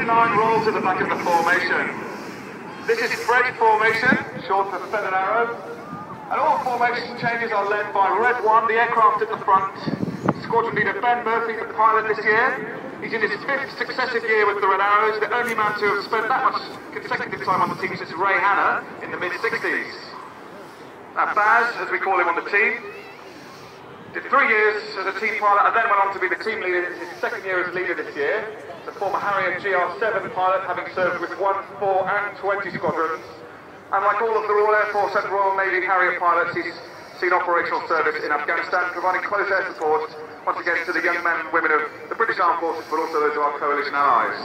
9 rolls at the back of the formation. This is Fred formation, short for feather arrow. And all formation changes are led by Red 1, the aircraft at the front. Squadron leader Ben Murphy, the pilot this year. He's in his 5th successive year with the Red Arrows, the only man to have spent that much consecutive time on the team since Ray Hanna in the mid-60s. Now Baz, as we call him on the team, did 3 years as a team pilot and then went on to be the team leader in his 2nd year as leader this year. The former Harrier GR7 pilot, having served with 1, 4 and 20 squadrons. And like all of the Royal Air Force and Royal Navy Harrier pilots, he's seen operational service in Afghanistan, providing close air support, once again, to the young men and women of the British Armed Forces, but also those of our coalition allies.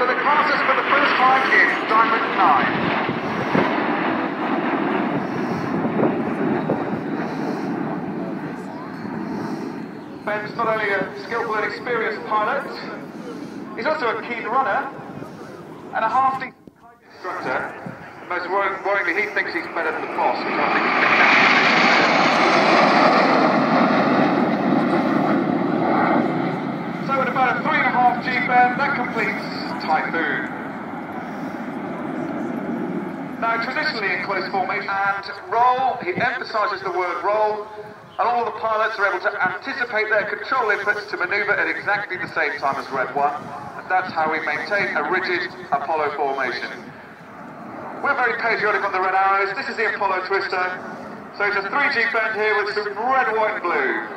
So the classes for the first time in Diamond 9. Ben's not only a skillful and experienced pilot, he's also a keen runner and a half-decent instructor. Most worryingly, he thinks he's better than the boss, which I think is so at about a 3.5 G-bend, that completes Typhoon. Now, traditionally in close formation and roll, he emphasises the word roll, and all the pilots are able to anticipate their control inputs to manoeuvre at exactly the same time as Red 1, and that's how we maintain a rigid Apollo formation. We're very patriotic on the Red Arrows. This is the Apollo Twister, so it's a 3G bend here with some red, white and blue.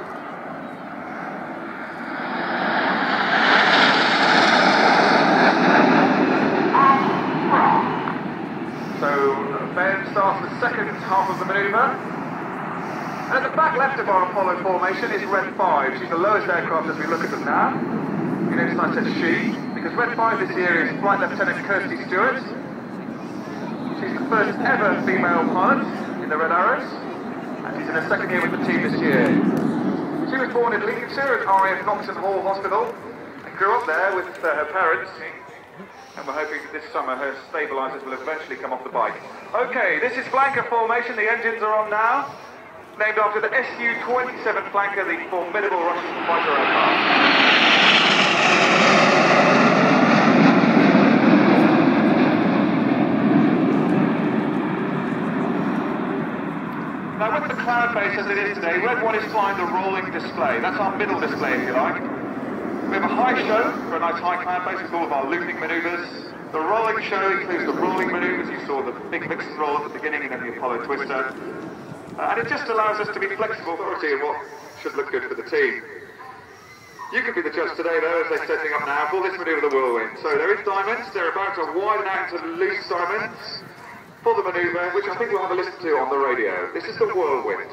So Ben starts the 2nd half of the manoeuvre. And at the back left of our Apollo formation is Red 5. She's the lowest aircraft as we look at them now. You notice I said she, because Red 5 this year is Flight Lieutenant Kirsty Stewart. She's the first ever female pilot in the Red Arrows, and she's in her 2nd year with the team this year. She was born in Lincolnshire at RAF Knoxon Hall Hospital, and grew up there with her parents. And we're hoping that this summer her stabilisers will eventually come off the bike. Okay, this is flanker formation, the engines are on now. Named after the Su-27 flanker, the formidable Russian fighter aircraft. Now with the cloud base as it is today, Red 1 is flying the rolling display. That's our middle display, if you like. We have a high show for a nice high cloud base with all of our looping manoeuvres. The rolling show includes the rolling manoeuvres. You saw the big mix and roll at the beginning and then the Apollo Twister. And it just allows us to be flexible in what should look good for the team. You can be the judge today, though, as they're setting up now for this manoeuvre, the whirlwind. So there is diamonds. They're about to widen out into loose diamonds for the manoeuvre, which I think we'll have a listen to on the radio. This is the whirlwind.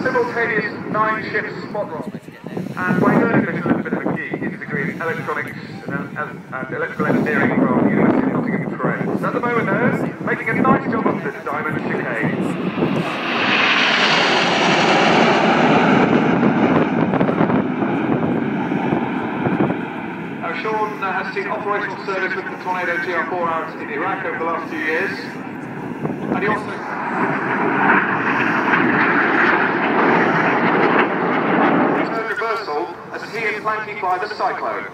Simultaneous 9-ship spot roll, and by learning this a little bit of a geek, he's a degree in electronics and electrical engineering from the University of Nottingham Trent. So at the moment though, making a nice job of this diamond chicane. Now Sean has seen operational service with the Tornado GR4 out in Iraq over the last few years, and he also as he is flanking by the Cyclone.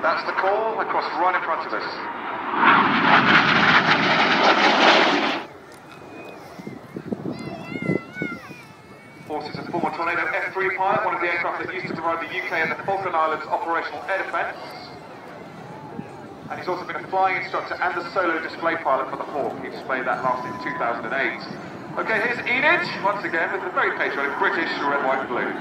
That's the call across right in front of us. Force is a former Tornado F3 pilot, one of the aircraft that used to provide the UK and the Falkland Islands operational air defence. And he's also been a flying instructor and the solo display pilot for the Hawk. He displayed that last in 2008. Okay, here's Enid, once again, with the very patriotic British red, white, blue.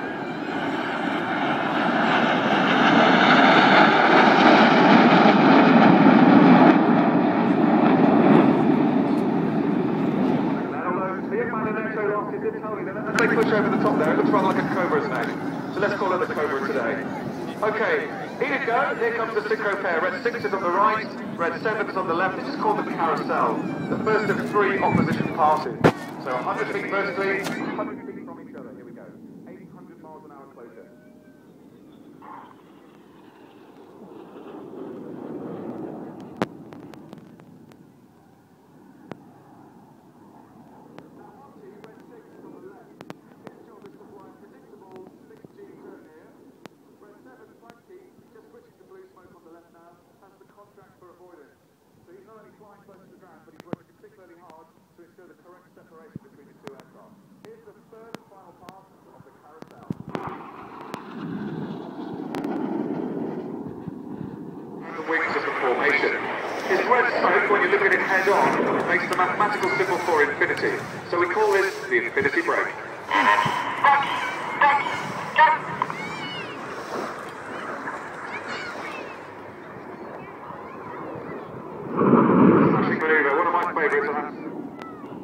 As they push over the top there, it looks rather like a Cobra's name. So let's call it the Cobra today. Okay, Enid go, here comes the synchro pair. Red 6 is on the right, Red 7 is on the left. This is called the carousel, the first of 3 opposition passes. So 100 feet vertically, 100 feet from each other. Here we go. closure. So he's not only flying close to the ground, but he's working particularly hard to ensure the correct separation between the two aircraft. Here's the third and final part of the carousel. The wings of the formation. His red smoke, when you look at it head on, makes the mathematical symbol for infinity. So we call this the infinity break. Maneuver, one of my favourites,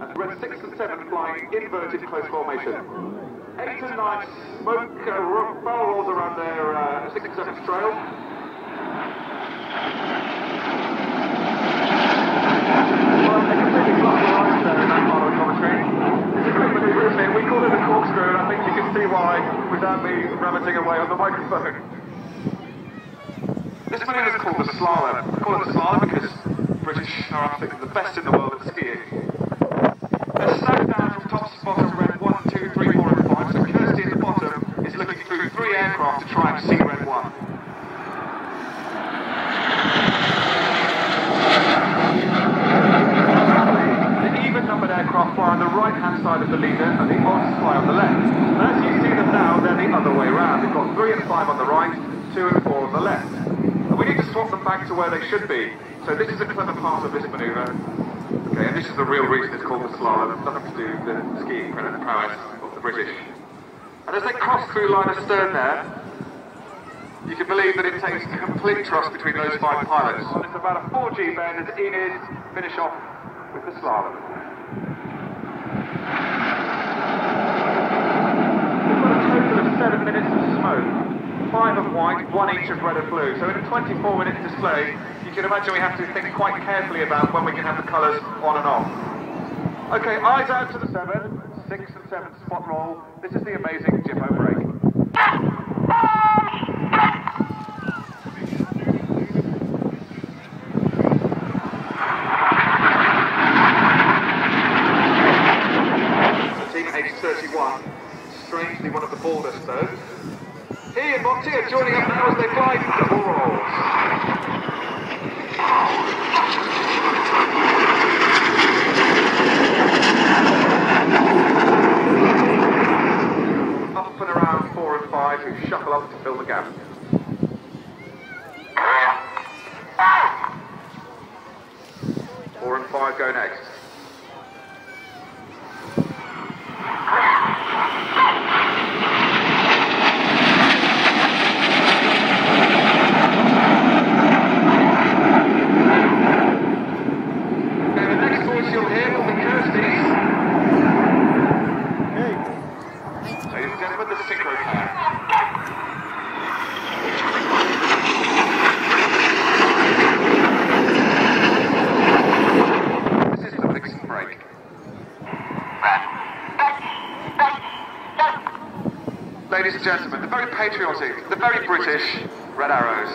and red 6 and 7 flying inverted close formation. 8 and 9 smoke barrel rolls around their 6 and 7 trail. Well, they completely blocked the lines there in that part of the commentary. It's a great manoeuvre, isn't it? We call it a corkscrew, and I think you can see why without me rammeting away on the microphone. This manoeuvre is called the slalom. I call it the slalom because British are, I think, the best in the world at skiing. They're stacked down from top to bottom red 1, 2, 3, 4 and 5, so Kirsty at the bottom is looking through 3 aircraft to try and see red 1. The even-numbered aircraft fly on the right-hand side of the leader and the odds fly on the left. And as you see them now, they're the other way round. We've got 3 and 5 on the right, 2 and 4 on the left. And we need to swap them back to where they should be. So this is a clever part of this manoeuvre. Okay, and this is the real reason it's called the slalom. It's nothing to do with the skiing prowess of the British. And as they cross through line astern there, you can believe that it takes complete trust between those 5 pilots. And it's about a 4G bend as Enid finish off with the slalom. We've got a total of 7 minutes of smoke. 5 of white, 1 each of red and blue. So in a 24-minute display, you can imagine we have to think quite carefully about when we can have the colours on and off. Okay, eyes out to the 7, 6 and 7 spot roll. This is the amazing Jimmo break. Team H31, strangely one of the baldest though. He and Monty are joining up now as they fly double rolls. Up and around 4 and 5 who shuffle up to fill the gap. Four and 5 go next. Ladies and gentlemen, the very patriotic, the very British Red Arrows.